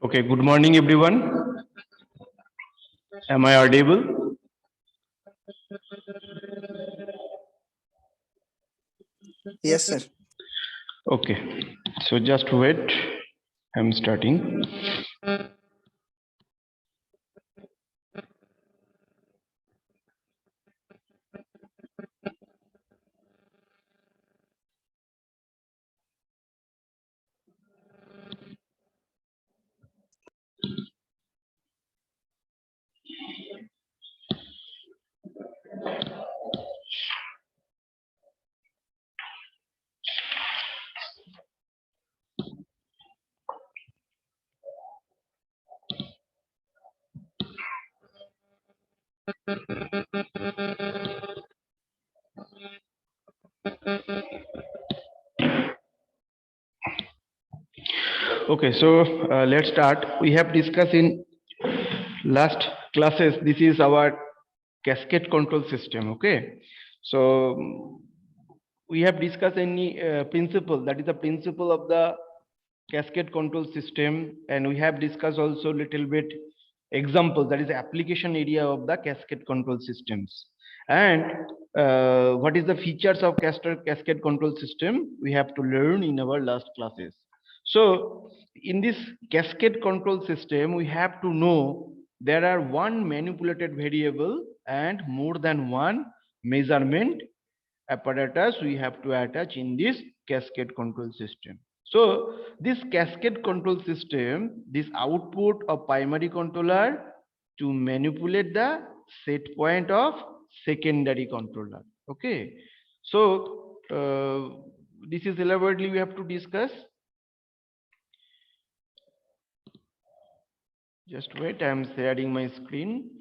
Okay, good morning everyone. Am I audible? Yes, sir. Okay, so just wait. I'm starting. Okay, so let's start. We have discussed in last classes. This is our cascade control system. Okay, so we have discussed any principle, that is the principle of the cascade control system, and we have discussed also little bit examples, that is the application area of the cascade control systems, and what is the features of cascade control system we have to learn in our last classes. So in this cascade control system we have to know there are one manipulated variable and more than one measurement apparatus we have to attach in this cascade control system. So this cascade control system, this output of primary controller to manipulate the set point of secondary controller. Okay, so this is elaborately we have to discuss. Just wait, I am sharing my screen.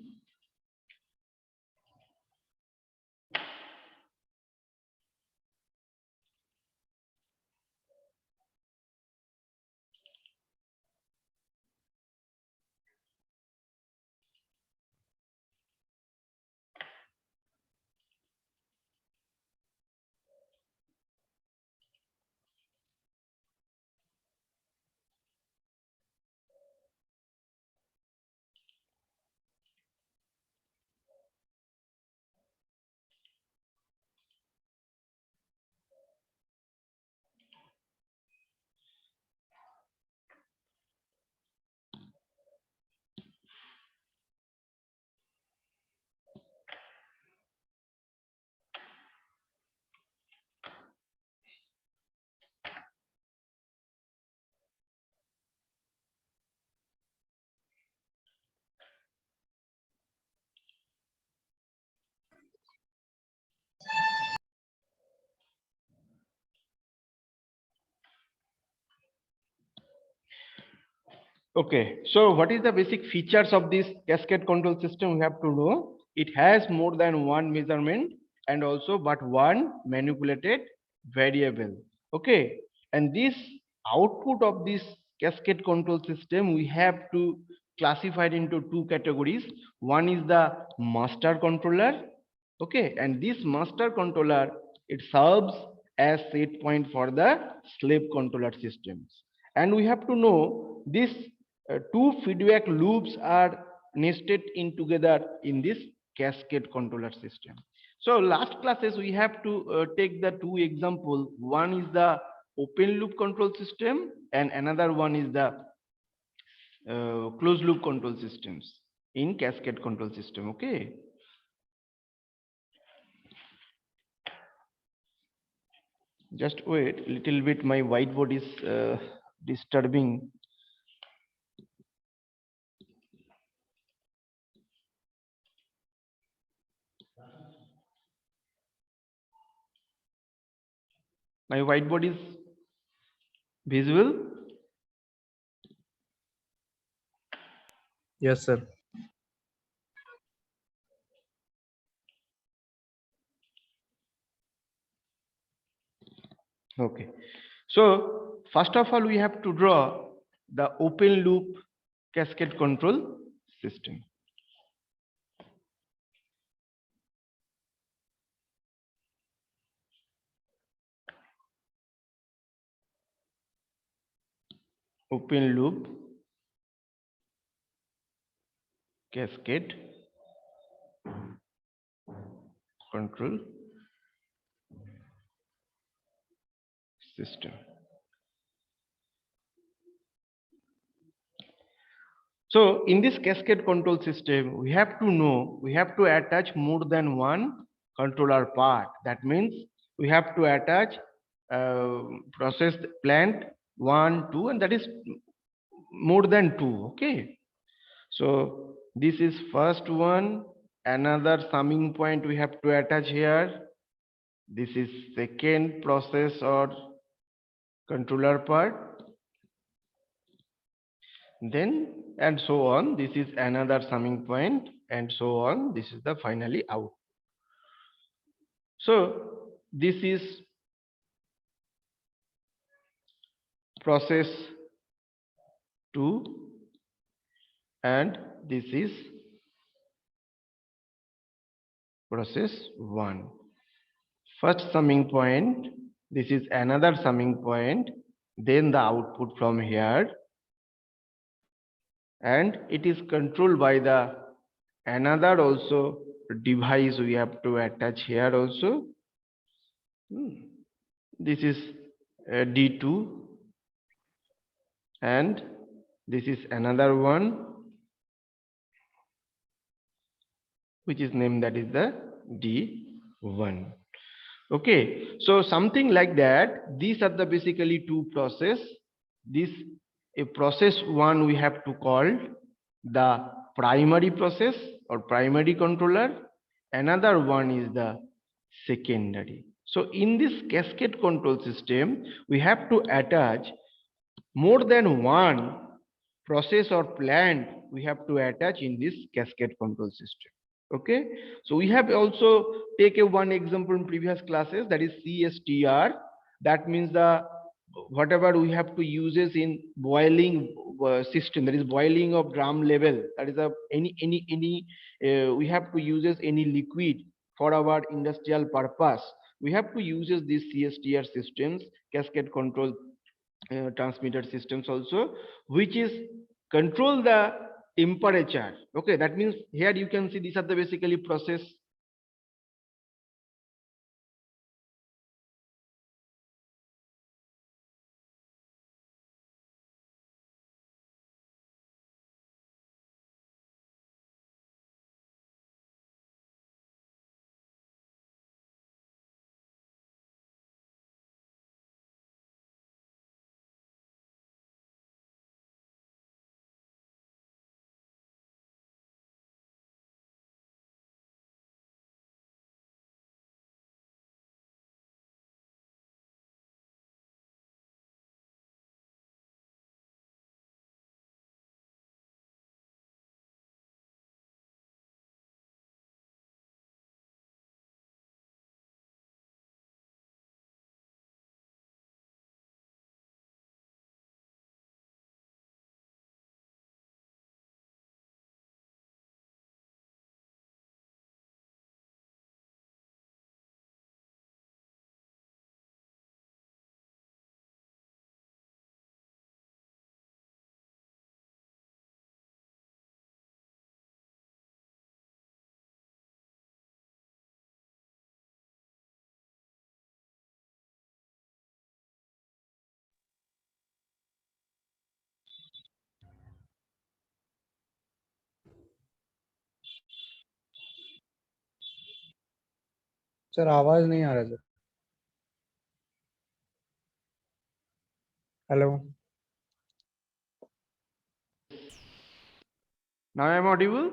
Okay, so what is the basic features of this cascade control system? We have to know it has more than one measurement and also but one manipulated variable. Okay, and this output of this cascade control system we have to classify it into two categories. One is the master controller. Okay, and this master controller, it serves as set point for the slave controller systems. And we have to know this two feedback loops are nested in together in this cascade controller system. So last classes we have to take the two example. One is the open loop control system and another one is the closed loop control systems in cascade control system. Okay. Just wait, little bit. My whiteboard is disturbing. My whiteboard is visible. Yes, sir. Okay. So first of all, we have to draw the open loop cascade control system. Open loop cascade control system. So in this cascade control system, we have to know, we have to attach more than one controller part. That means we have to attach process plant 1, 2, and that is more than 2. Okay. So this is first one, another summing point we have to attach here. This is second process or controller part. Then and so on. This is another summing point and so on. This is the finally out. So this is process 2 and this is process 1. First summing point, this is another summing point, then the output from here, and it is controlled by the another also device we have to attach here also. This is D2 and this is another one which is named that is the D1. Okay, so something like that. These are the basically two process. This a process 1 we have to call the primary process or primary controller. Another one is the secondary. So in this cascade control system, we have to attach more than one process or plant we have to attach in this cascade control system. Okay, so we have also take a one example in previous classes, that is CSTR. That means the whatever we have to uses in boiling system, that is boiling of drum level, that is a any we have to uses any liquid for our industrial purpose. We have to uses these CSTR systems, cascade control transmitter systems also, which is control the temperature. Okay, that means here you can see these are the basically process. Sir आवाज नहीं आ रहा sir. Hello. Now I'm audible?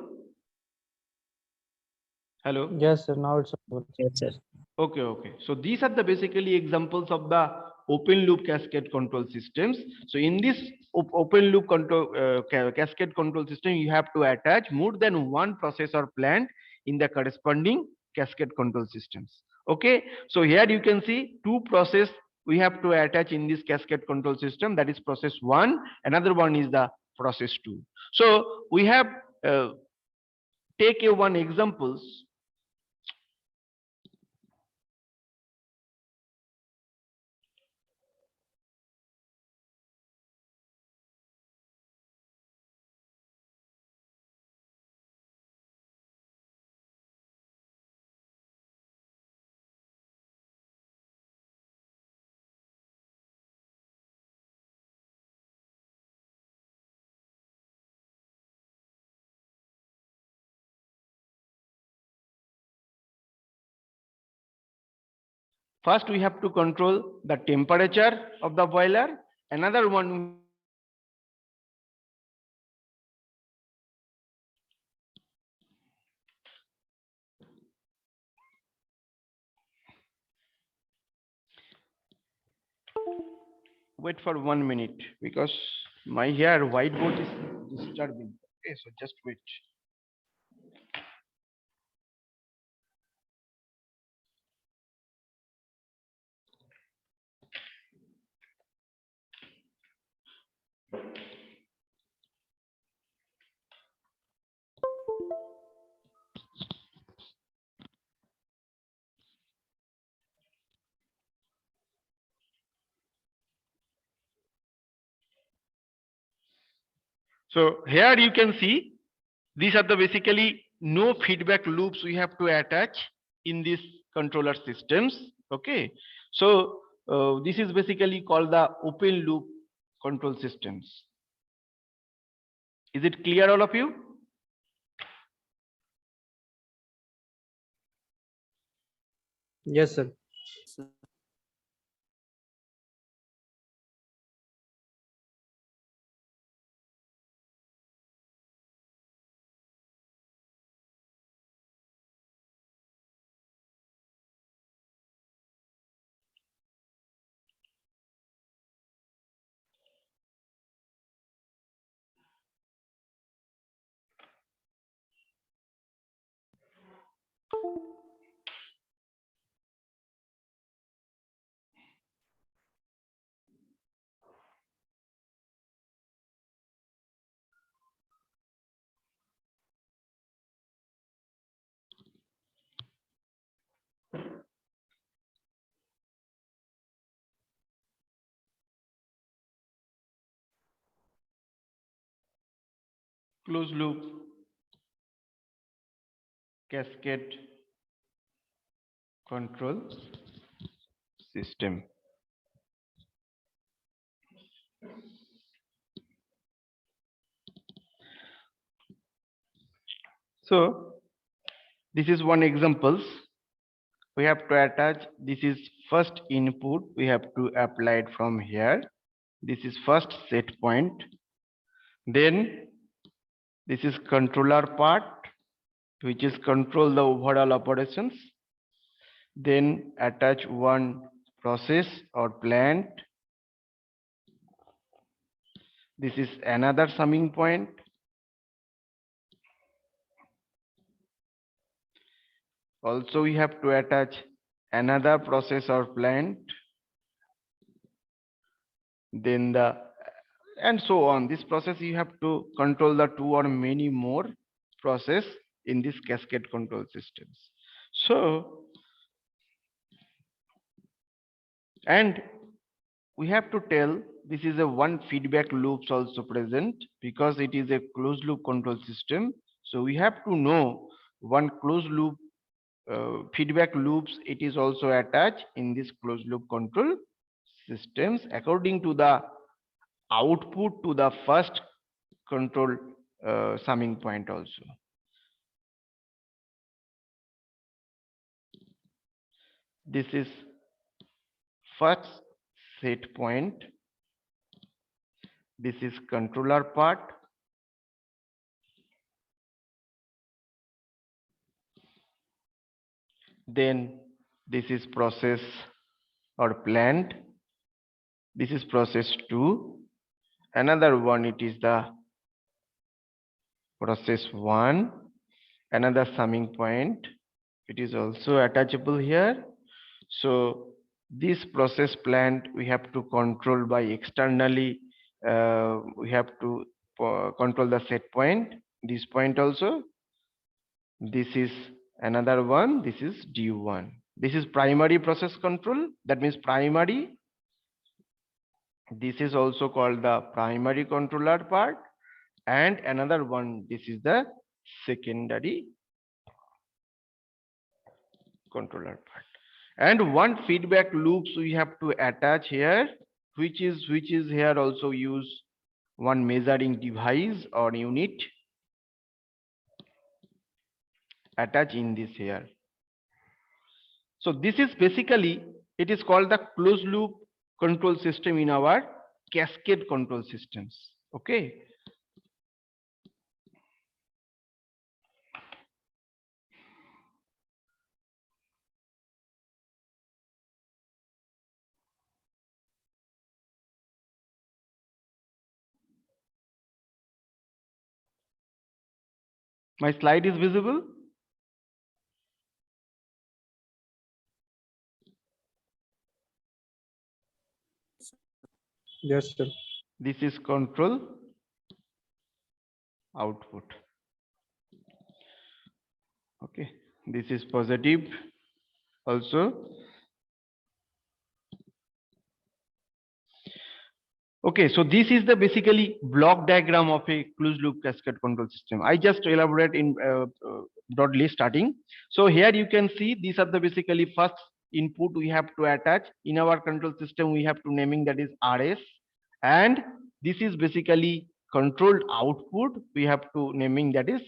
Hello? Yes, sir. Now it's audible. Yes, sir. Okay, okay. So these are the basically examples of the open loop cascade control systems. So in this open loop control cascade control system, you have to attach more than one process or plant in the corresponding cascade control systems. Okay. So here you can see two process we have to attach in this cascade control system. That is process one. Another one is the process two. So we have take a one examples. First, we have to control the temperature of the boiler. Another one, wait for 1 minute because my here whiteboard is disturbing. Okay, so just wait. So here you can see these are the basically no feedback loops we have to attach in these controller systems. Okay, so this is basically called the open loop control systems. Is it clear, all of you? Yes, sir. Sir. Closed loop cascade control system. So this is one examples. We have to attach, this is first input, we have to apply it from here. This is first set point. Then this is controller part, which is control the overall operations. Then attach one process or plant. This is another summing point. Also, we have to attach another process or plant. Then the and so on. This process you have to control the two or many more process in this cascade control systems. So, and we have to tell this is a one feedback loops also present because it is a closed loop control system. So we have to know one closed loop feedback loops, it is also attached in this closed loop control systems according to the output to the first control summing point also. This is first set point. This is controller part. Then this is process or plant. This is process 2. Another one, it is the process 1. Another summing point. It is also attachable here. So this process plant we have to control by externally. We have to control the set point. This point also. This is another one. This is D1. This is primary process control. That means primary. This is also called the primary controller part. And another one, this is the secondary controller part. And one feedback loops we have to attach here, which is here also use one measuring device or unit attach in this here. So this is basically, it is called the closed loop control system in our cascade control systems. Okay. My slide is visible. Yes, sir. This is control output. Okay, this is positive also. Okay, so this is the basically block diagram of a closed loop cascade control system. I just elaborate in broadly starting. So here you can see these are the basically first input we have to attach in our control system. We have to naming that is RS, and this is basically controlled output. We have to naming that is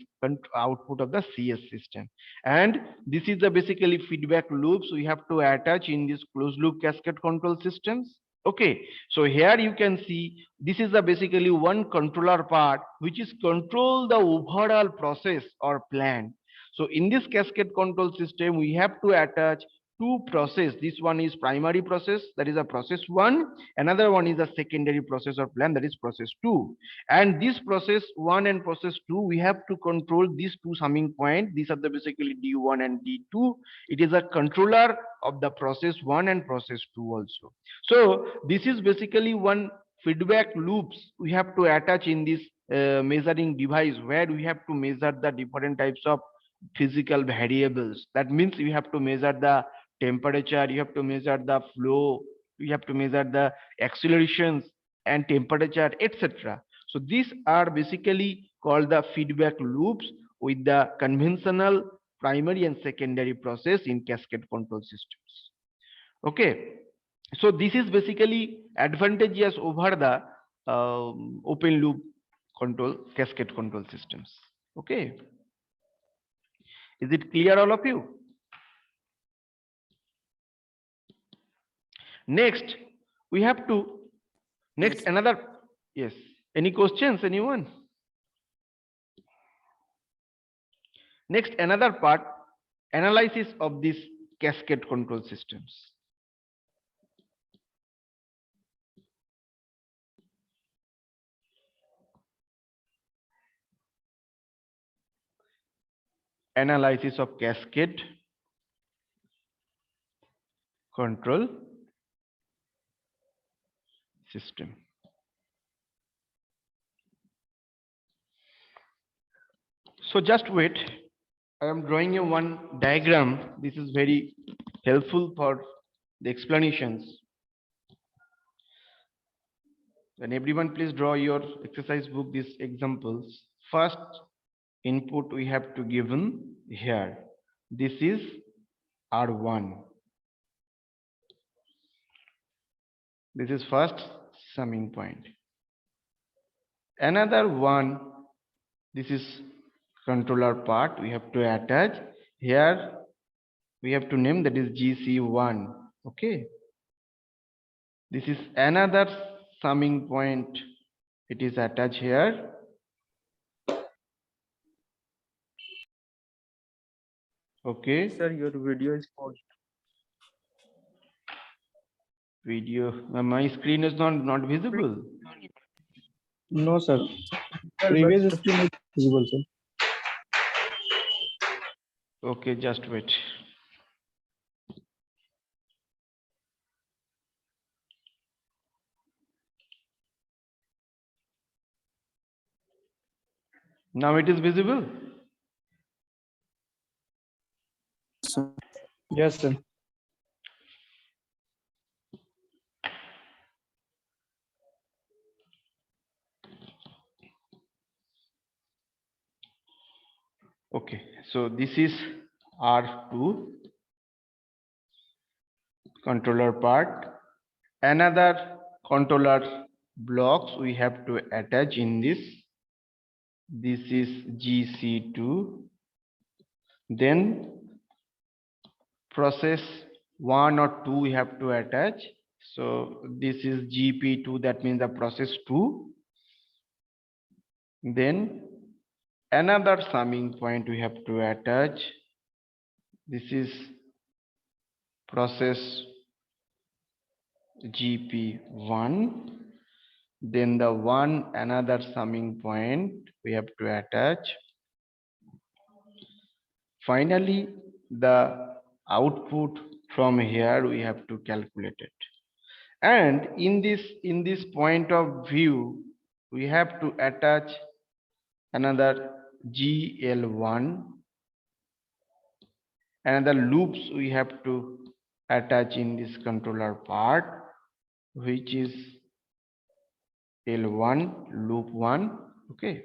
output of the CS system, and this is the basically feedback loops we have to attach in this closed loop cascade control systems. Okay, so here you can see this is the basically one controller part which is control the overall process or plan. So in this cascade control system we have to attach two process. This one is primary process, that is a process 1. Another one is a secondary process or plan, that is process 2. And this process 1 and process 2 we have to control these two summing point. These are the basically D1 and D2. It is a controller of the process 1 and process 2 also. So this is basically one feedback loops we have to attach in this measuring device, where we have to measure the different types of physical variables. That means you have to measure the temperature, you have to measure the flow, you have to measure the accelerations and temperature, etc. So these are basically called the feedback loops with the conventional primary and secondary process in cascade control systems. Okay, so this is basically advantageous over the open loop control cascade control systems. Okay, is it clear all of you? Next we have to Yes. another, yes, any questions, anyone? Next, another part, analysis of these cascade control systems. Analysis of cascade control system. So just wait, I am drawing you one diagram. This is very helpful for the explanations. And everyone please draw your exercise book these examples. First input we have to given here. This is R1. This is first summing point. Another one, this is controller part we have to attach. Here we have to name that is GC1. Okay. This is another summing point It is attached here. Okay. Sir, your video is paused. Video. My screen is not visible. No, sir. Sir, Previous but screen is visible, sir. Okay, just wait. Now it is visible. sir, Yes, sir. Okay, so this is R2 controller part. Another controller blocks we have to attach in this. This is GC2. Then process 1 or 2 we have to attach. So this is GP2, that means the process 2. Then another summing point we have to attach. This is process GP1. Then the another summing point we have to attach. Finally, the output from here we have to calculate it. And in this point of view, we have to attach another GL1, another loops we have to attach in this controller part, which is L1 loop 1. Okay.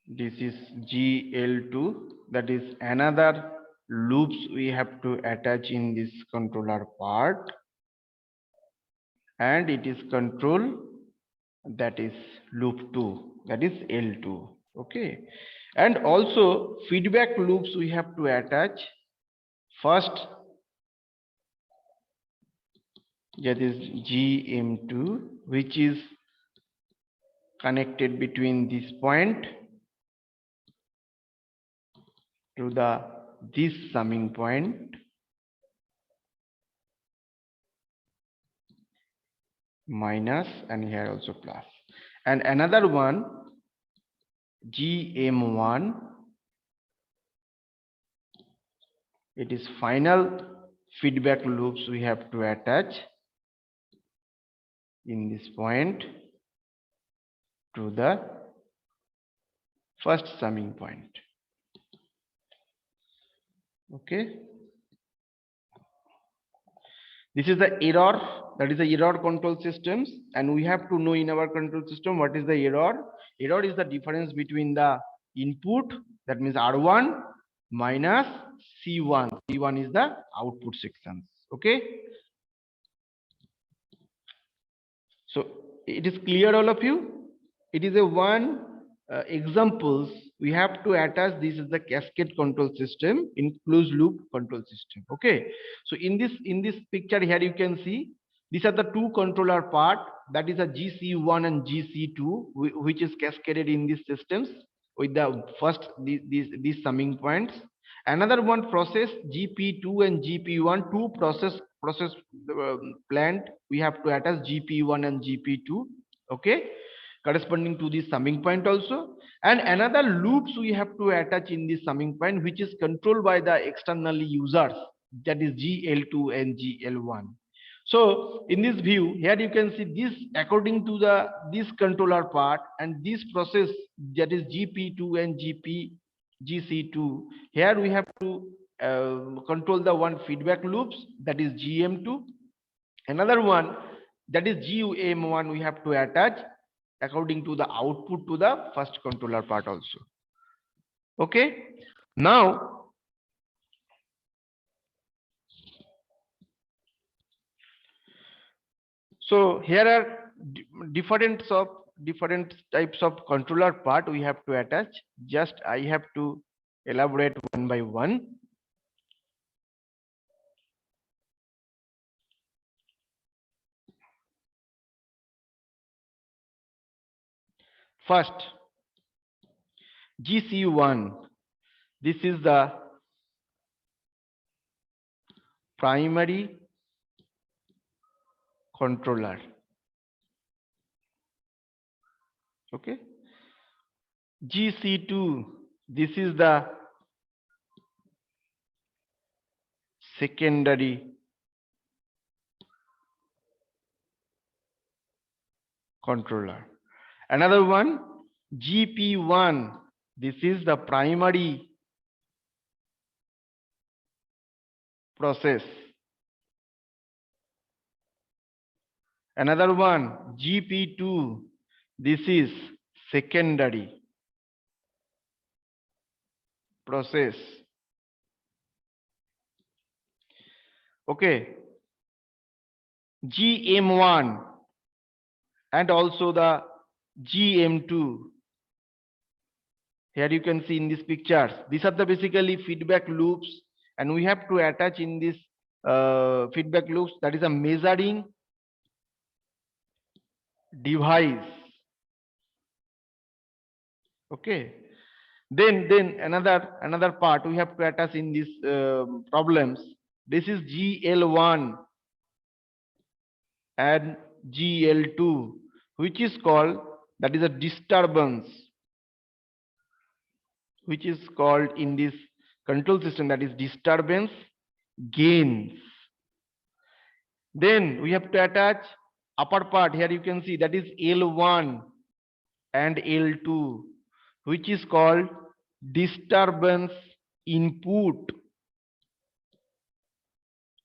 This is GL2, that is another loops we have to attach in this controller part, and it is control, that is loop 2, that is L2. Okay, and also feedback loops we have to attach. First, that is GM2, which is connected between this point to this summing point, minus, and here also plus. And another one, GM1, it is final feedback loops we have to attach in this point to the first summing point. Okay. This is the error, that is the error control systems, and we have to know in our control system what is the error. Error is the difference between the input, that means R1 minus C1. C1 is the output sections. Okay. So it is clear, all of you? It is a one examples we have to attach. This is the cascade control system in closed loop control system. Okay, so in this picture here you can see these are the two controller part, that is a GC1 and GC2, which is cascaded in these systems with the first these summing points. Another one process GP2 and GP1, two process plant we have to attach GP1 and GP2. Okay, corresponding to the summing point also. And another loops we have to attach in the summing point, which is controlled by the externally users, that is GL2 and GL1. So in this view here you can see this according to this controller part, and this process, that is GP2 and GC2, here we have to control the one feedback loops, that is GM2. Another one, that is GM1, we have to attach according to the output to the first controller part also. Okay. Now, so here are different types of controller part we have to attach. Just I have to elaborate one by one. First, GC1. This is the primary controller. Okay. GC2. This is the secondary controller. Another one, GP1. This is the primary process. Another one, GP2. This is secondary process. Okay. GM1 and also the GM2. Here you can see in these pictures. These are the basically feedback loops, and we have to attach in this feedback loops, that is a measuring device. Okay. Then another part we have to attach in these problems. This is GL1 and GL2, which is called, that is a disturbance, which is called in this control system, that is disturbance gains. Then we have to attach upper part. Here you can see that is L1 and L2, which is called disturbance input.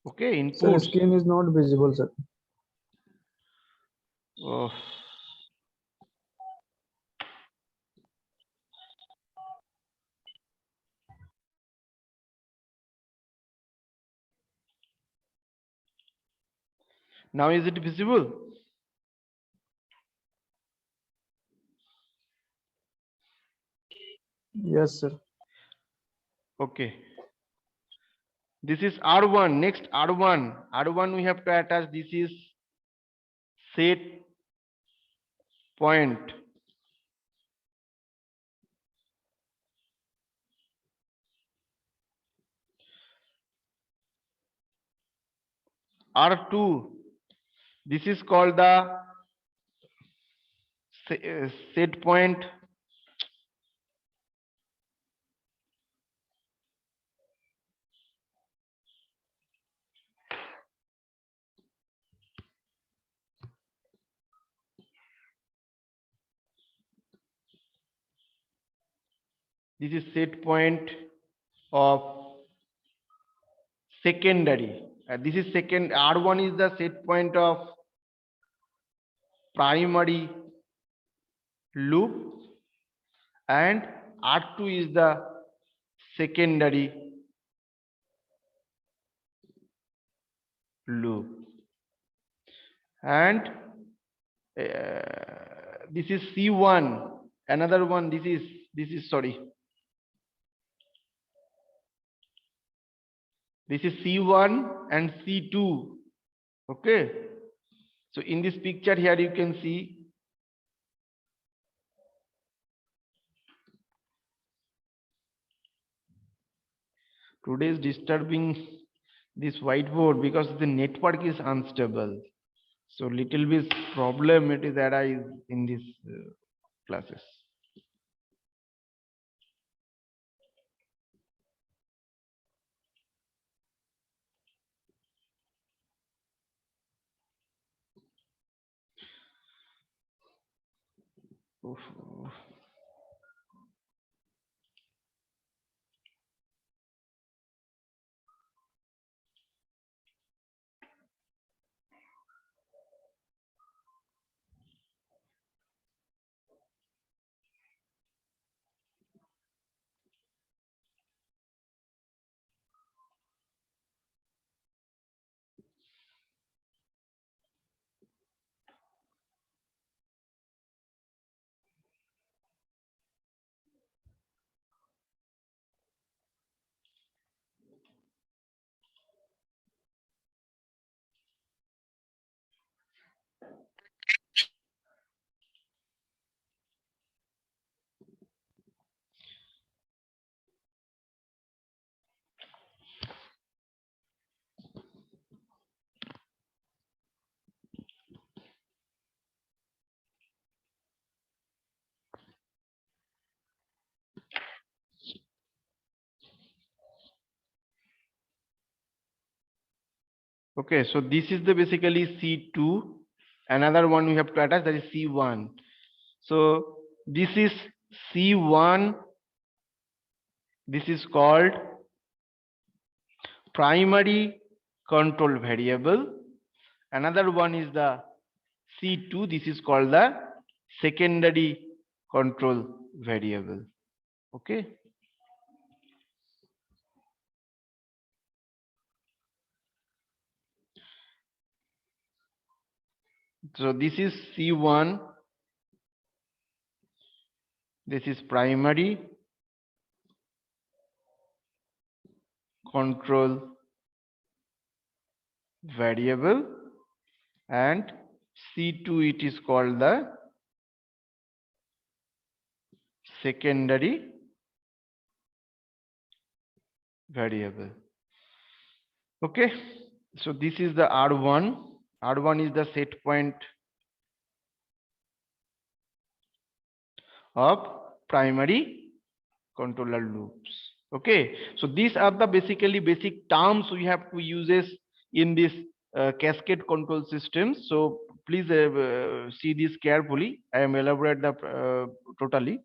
Okay, Sir, input. screen is not visible, sir. Oh. Now is it visible? Yes, sir. Okay. This is R1. Next R1. R1 we have to attach. This is set point. R2. This is called the set point. This is set point of secondary. This is second. R1 is the set point of primary loop, and R2 is the secondary loop. And this is C1. Another one. This is sorry. This is C1 and C2. Okay. So in this picture here you can see today is disturbing this whiteboard because the network is unstable. So little bit problem it is arise in these classes. Oof. Okay, so this is the basically C2. Another one we have to attach, that is C1. So this is C1. This is called primary control variable. Another one is the C2. This is called the secondary control variable. Okay. So this is C1. This is primary control variable, and C2 it is called the secondary variable. Okay, so this is the R1. R1 is the set point of primary controller loops. Okay, so these are the basically basic terms we have to uses in this cascade control system. So please see this carefully. I am elaborate the totally.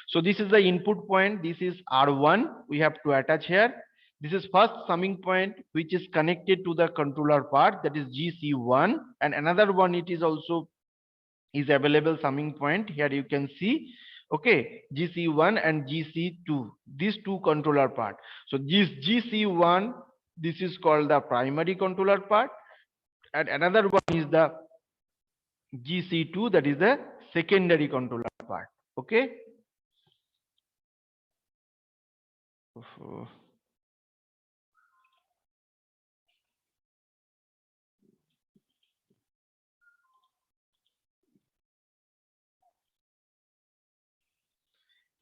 So this is the input point. This is R1 we have to attach here. This is first summing point which is connected to the controller part, that is GC1, and another one it is also is available summing point. Here you can see, okay, GC1 and GC2, these two controller part. So this GC1, this is called the primary controller part, and another one is the GC2, that is the secondary controller part. Okay.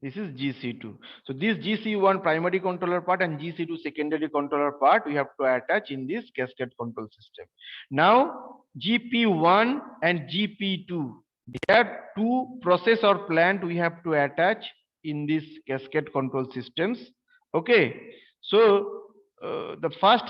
This is GC2. So this GC1 primary controller part and GC2 secondary controller part we have to attach in this cascade control system. Now GP1 and GP2, there are two process or plant we have to attach in this cascade control systems. Okay, so the first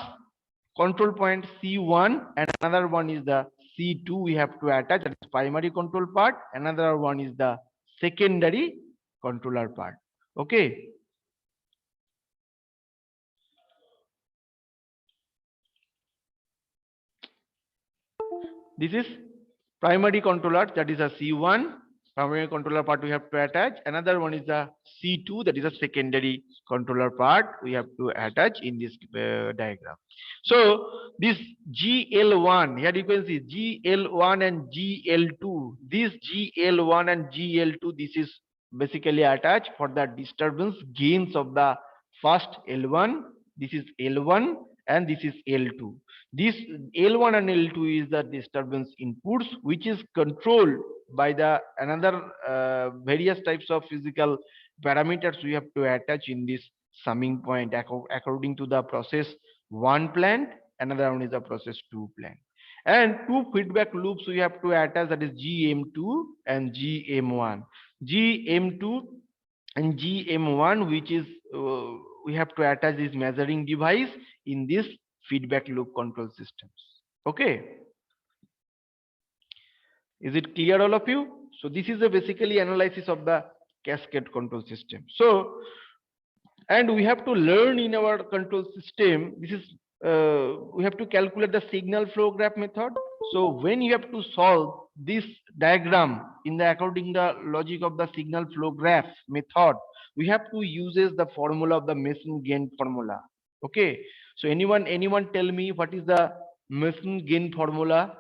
control point C1 and another one is the C2 we have to attach, that is primary control part. Another one is the secondary controller part. Okay. This is primary controller, that is a C1 primary controller part we have to attach. Another one is the C2, that is a secondary controller part we have to attach in this diagram. So this GL1, here you can see GL1 and GL2. This GL1 and GL2, this is basically attached for the disturbance gains of the first L1. This is L1 and this is L2. This L1 and L2 is the disturbance inputs, which is controlled by the another various types of physical parameters we have to attach in this summing point according to the process 1 plant. Another one is the process 2 plant, and two feedback loops we have to attach, that is GM2 and GM1. GM2 and GM1, which is we have to attach this measuring device in this feedback loop control systems. Okay, is it clear all of you? So this is a basically analysis of the cascade control system. So, and we have to learn in our control system, this is we have to calculate the signal flow graph method. So when you have to solve this diagram in the according the logic of the signal flow graph method, we have to uses the formula of the Mason gain formula. Okay, so anyone tell me what is the Mason gain formula?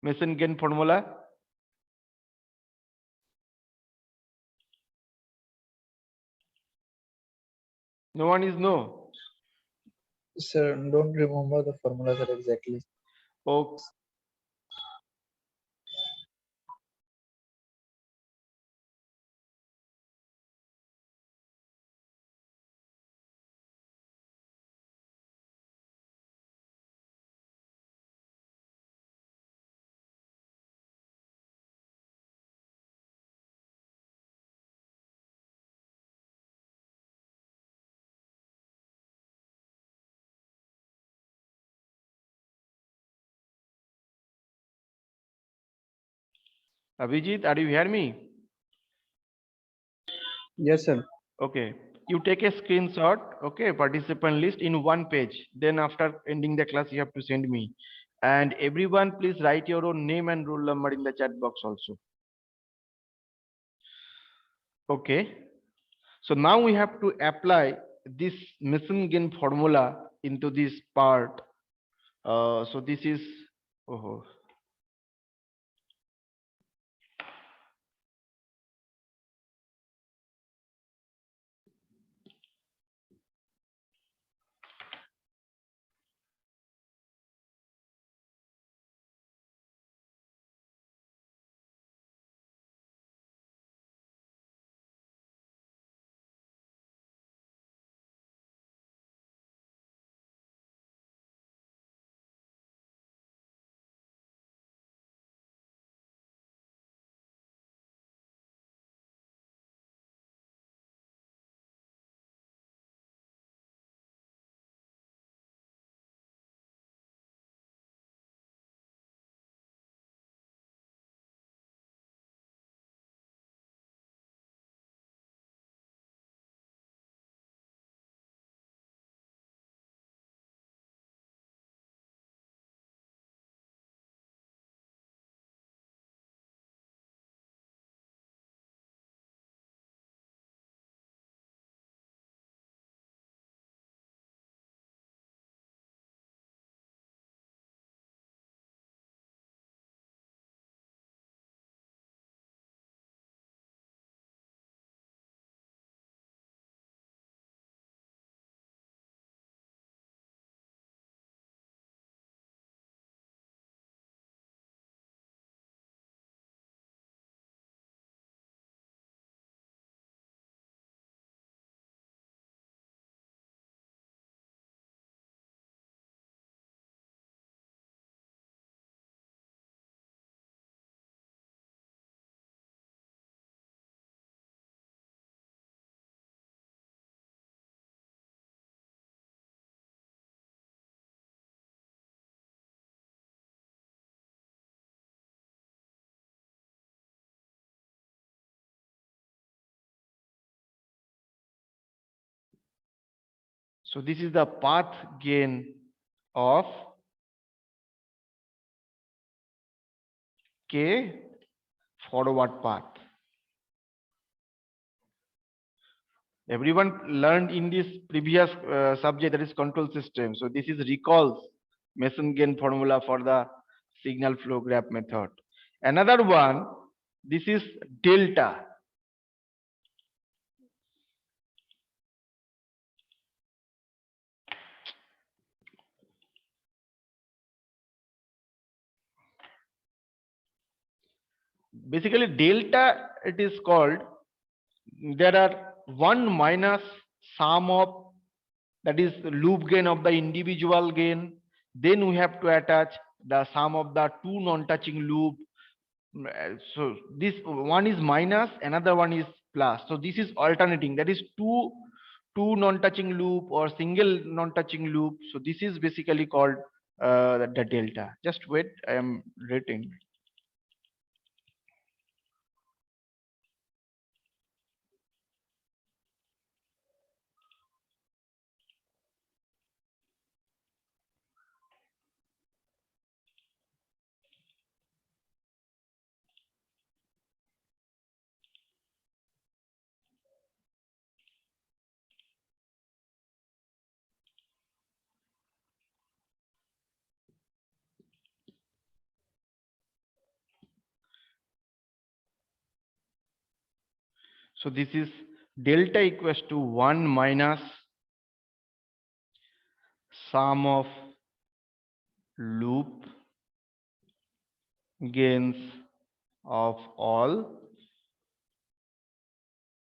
Mason gain formula? No one is no. Sir, don't remember the formula, sir, exactly. Okay. Abhijit, are you hear me? Yes, sir. Okay. You take a screenshot, okay, participant list in one page. Then after ending the class, you have to send me. And everyone, please write your own name and roll number in the chat box also. Okay. So now we have to apply this Mesingen formula into this part. So this is, oh, so this is the path gain of K forward path. Everyone learned in this previous subject, that is control system. So this is recalls Mesingen formula for the signal flow graph method. Another one, this is delta. Basically delta, it is called, there are 1 minus sum of, that is loop gain of the individual gain. Then we have to attach the sum of the two non-touching loop. So this one is minus, another one is plus. So this is alternating, that is two non-touching loop or single non-touching loop. So this is basically called the delta. Just wait, I am writing. So this is delta equals to 1 minus sum of loop gains of all